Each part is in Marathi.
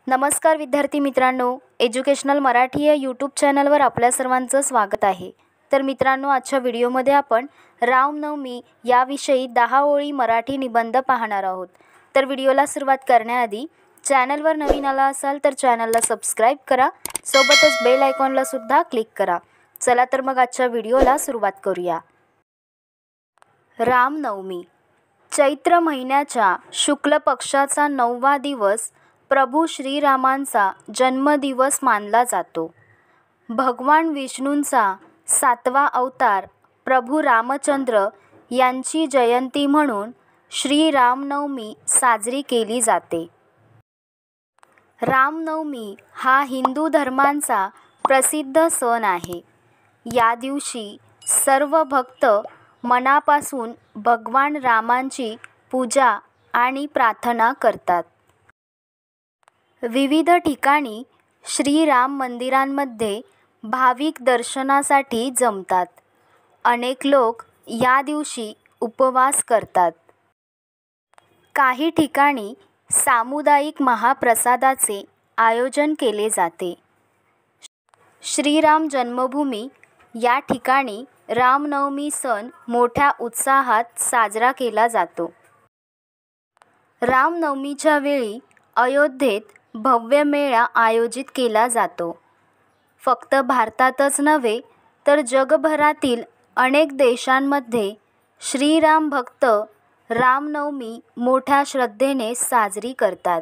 नमस्कार विद्यार्थी मित्रांनो, एज्युकेशनल मराठी या यूट्यूब चॅनलवर आपल्या सर्वांचं स्वागत आहे। तर मित्रांनो, आजच्या व्हिडिओमध्ये आपण रामनवमी याविषयी 10 ओळी मराठी निबंध पाहणार आहोत। तर व्हिडिओला सुरुवात करण्याआधी चॅनलवर नवीन आला असाल तर चॅनलला सबस्क्राइब करा, सोबतच बेल आयकॉनला सुद्धा क्लिक करा। चला तर मग आजच्या व्हिडिओला सुरुवात करूया। रामनवमी चैत्र महिन्याच्या शुक्ल पक्षाचा 9वा दिवस प्रभू श्रीरामांचा जन्मदिवस मानला जातो। भगवान विष्णूंचा 7वा अवतार प्रभू रामचंद्र यांची जयंती म्हणून श्रीरामनवमी साजरी केली जाते। रामनवमी हा हिंदू धर्मांचा प्रसिद्ध सण आहे। या दिवशी सर्व भक्त मनापासून भगवान रामांची पूजा आणि प्रार्थना करतात। विविध ठिकाणी श्रीराम मंदिरांमध्ये भाविक दर्शनासाठी जमतात। अनेक लोक या दिवशी उपवास करतात। काही ठिकाणी सामुदायिक महाप्रसादाचे आयोजन केले जाते। श्रीराम जन्मभूमी या ठिकाणी रामनवमी सण मोठ्या उत्साहात साजरा केला जातो। रामनवमीच्या वेळी अयोध्येत भव्य मेळा आयोजित केला जातो। फक्त भारतातच नव्हे तर जगभरातील अनेक देशांमध्ये श्रीराम भक्त रामनवमी मोठ्या श्रद्धेने साजरी करतात।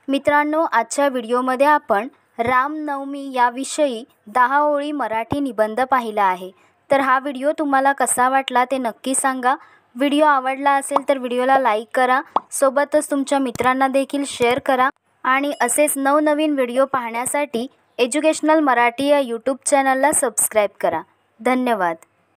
मित्रांनो, आजच्या व्हिडिओमध्ये आपण रामनवमी याविषयी 10 ओळी मराठी निबंध पाहिला आहे। तर हा व्हिडिओ तुम्हाला कसा वाटला ते नक्की सांगा। व्हिडिओ आवडला असेल तर व्हिडिओला लाईक करा, सोबतच तुमच्या मित्रांना देखील शेअर करा आणि असेच नवनवीन व्हिडिओ पाहण्यासाठी एज्युकेशनल मराठी या यूट्यूब चॅनलला सबस्क्राइब करा। धन्यवाद।